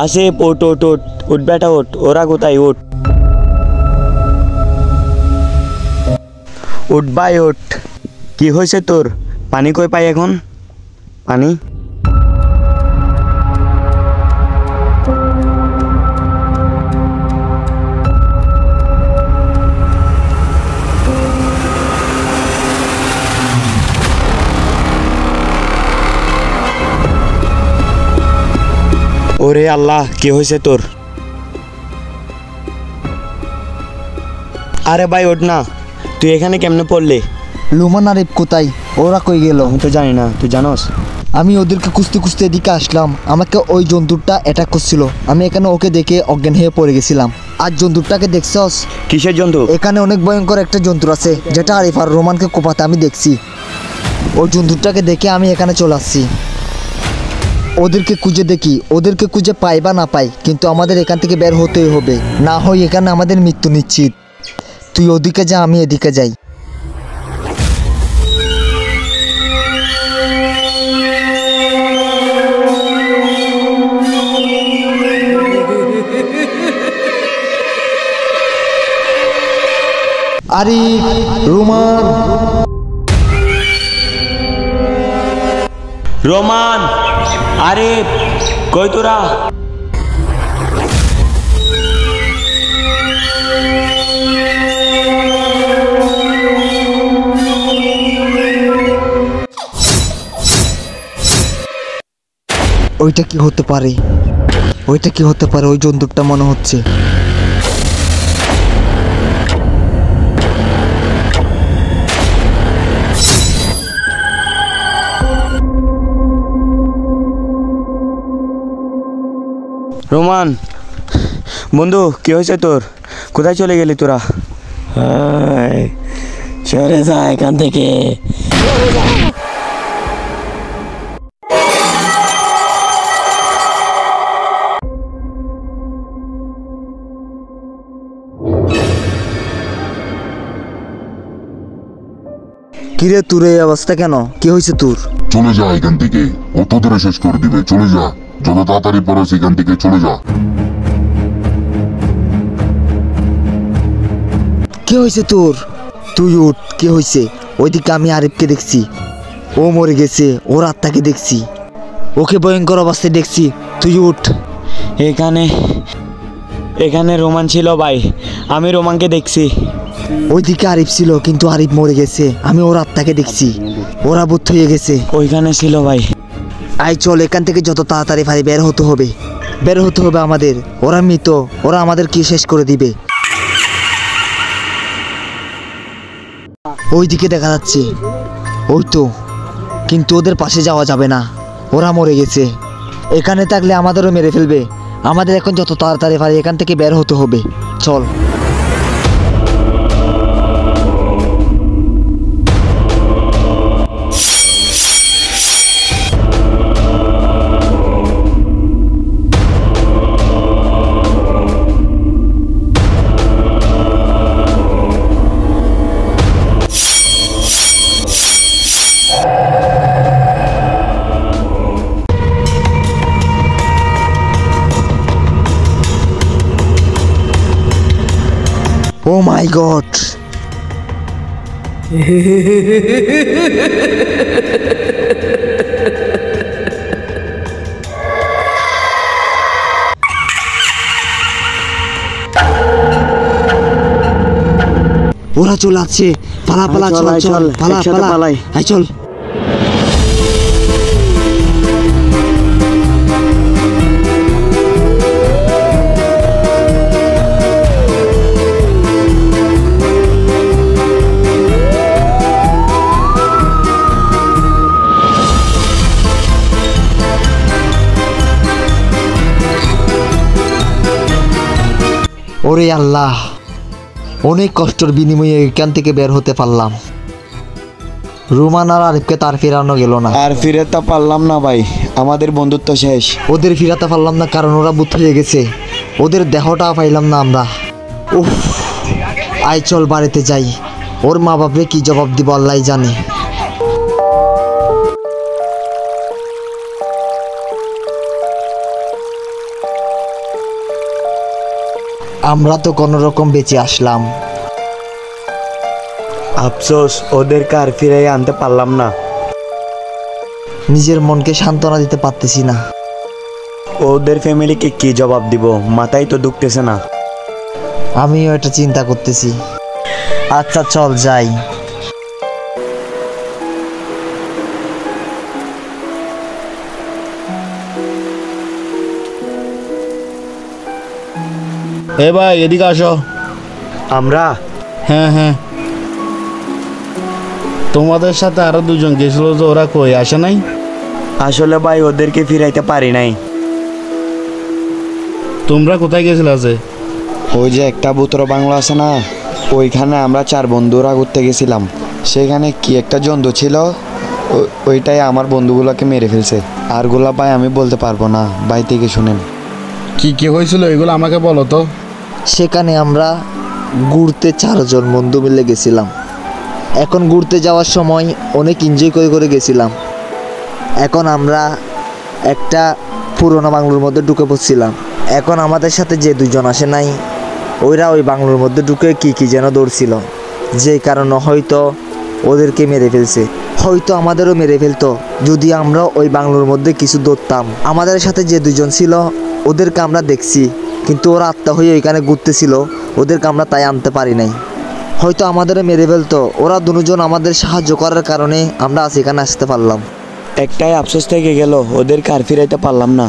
আসিফ ওঠ ওঠ ওঠ উঠ বেটা ওঠ, ওরা কোথায়? ওঠ উঠ ভাই ওঠ। কি হয়েছে তোর? পানি কই পাই এখন? পানি ওরে আল্লাহ, কি হয়েছে তোর? আরে ভাই ওঠ না, তুই এখানে কেমনে পড়লি? লুমান আরিফ কোথায়? ওরা কই গেল? আমি তো জানি না, তুই জানোস? আমি ওদেরকে খুঁজতে খুঁজতে এদিকে আসলাম। আমাকে ওই জন্তুটা অ্যাটাক করছিল। আমি এখানে ওকে দেখে অজ্ঞান হয়ে পড়ে গেছিলাম। আর জন্তুটাকে দেখছস? কিসের জন্তু? এখানে অনেক ভয়ঙ্কর একটা জন্তু আছে, যেটা আরিফ আর রোমানকে কোপাতে আমি দেখছি। ওই জন্তুটাকে দেখে আমি এখানে চলে আসছি। ওদেরকে খুঁজে দেখি, ওদেরকে খুঁজে পাই বা না পাই, কিন্তু আমাদের এখান থেকে বের হতেই হবে, না হয় এখানে আমাদের মৃত্যু নিশ্চিত। তুই ওদিকে যা, আমি এদিকে যাই। আরিফ, রোমান, রোমান, আরিফ, কই তোরা? ওইটা কি হতে পারে? ওইটা কি হতে পারে? ওই জন্তুটা মনে হচ্ছে। রোমান বন্ধু, কি হয়েছে তোর? কোথায় চলে গেলি তোরা? সরে যা এখান থেকে। কিরে তোর এই অবস্থা কেন? কি হয়েছে তোর? চলে যা এখান থেকে, ও তোদের শেষ করে দিবে। চলে যা, যত তাড়াতাড়ি পারো এখান থেকে চলে যা। কি হয়েছে তোর? তুই উঠ, কি হয়েছে? ওইদিকে আমি আরিফকে দেখছি, ও মরে গেছে। ওর আত্মাকে দেখছি, ওকে ভয়ঙ্কর অবস্থায় দেখছি। তুই উঠ। এখানে রোমান ছিল ভাই, আমি রোমানকে দেখছি। ওইদিকে আরিফ ছিল, কিন্তু আরিফ মরে গেছে। আমি ওর আত্মাকে দেখছি, ওরা বুথ হয়ে গেছে। ওইখানে ছিল ভাই। আয় চল, এখান থেকে যত তাড়াতাড়ি পারি বের হতে হবে, বের হতে হবে আমাদের। ওরা মৃত, ওরা আমাদের কি শেষ করে দিবে। ওইদিকে দেখা যাচ্ছে, ওই তো, কিন্তু ওদের পাশে যাওয়া যাবে না, ওরা মরে গেছে। এখানে থাকলে আমাদেরও মেরে ফেলবে। আমাদের এখন যত তাড়াতাড়ি পারি এখান থেকে বের হতে হবে। চল। Oh my God! ওরা চলে আসছে। পালা পালা, চল চল, পালা পালা, আয় চল। ওরে আল্লাহ, অনেক কষ্টের বিনিময়ে এখান থেকে বের হতে পারলাম। রোমান আর আরিফকে তার ফেরানো গেল না। আর ফিরাতে পারলাম না ভাই, আমাদের বন্ধুত্ব শেষ। ওদের ফিরাতে পারলাম না কারণ ওরা বুথ হয়ে গেছে। ওদের দেহটা পাইলাম না আমরা। উফ, আয় চল বাড়িতে যাই। ওর মা বাপরে কি জবাব দিব আল্লাহ জানে। আমরা তো কোনো রকম বেঁচে আসলাম। আফসোস ওদেরকে আর ফিরাই আনতে পারলাম না। নিজের মনকে সান্ত্বনা দিতে পারতেছি না। ওদের ফ্যামিলিকে কি জবাব দিব, মাথায় তো ঢুকতেছে না। আমিও এটা চিন্তা করতেছি। আচ্ছা চল যাই। এ ভাই এদিকে আসো। আমরা হ্যাঁ হ্যাঁ, তোমাদের সাথে আরো দুজন গেছিল, যে ওরা কই আসে নাই? আসলে ভাই ওদেরকে ফিরাইতে পারি নাই। তোমরা কোথায় গেছিল আছে? ওই যে একটা বুতর বাংলা আছে না, ওইখানে আমরা 4 বন্ধুরা ঘুরতে গেছিলাম। সেখানে কি একটা জন্তু ছিল, ওইটাই আমার বন্ধুগুলোকে মেরে ফেলছে। আরগুলা ভাই আমি বলতে পারবো না, ভাই থেকে শুনেন। কি কি হয়েছিল এগুলো আমাকে বলো তো। সেখানে আমরা ঘুরতে 4 জন বন্ধু মিলে গেছিলাম। এখন ঘুরতে যাওয়ার সময় অনেক এনজয় করে করে গেছিলাম। এখন আমরা একটা পুরোনো বাংলোর মধ্যে ঢুকে পড়ছিলাম। এখন আমাদের সাথে যে 2 জন আসে নাই, ওইরা ওই বাংলোর মধ্যে ঢুকে কি যেন দৌড়ছিল, যে কারণে হয়তো ওদেরকে মেরে ফেলছে। হয়তো আমাদেরও মেরে ফেলতো যদি আমরা ওই বাংলোর মধ্যে কিছু ধরতাম। আমাদের সাথে যে 2 জন ছিল ওদেরকে আমরা দেখছি, কিন্তু ওরা আত্মা হয়ে ওইখানে ঘুরতেছিল, ওদেরকে আমরা তাই আনতে পারি নাই। হয়তো আমাদেরও মেরে ফেলতো। ওরা 2 জন আমাদের সাহায্য করার কারণে আমরা আজ এখানে আসতে পারলাম। একটাই আফসোস থেকে গেল, ওদেরকে আর ফিরাইতে পারলাম না।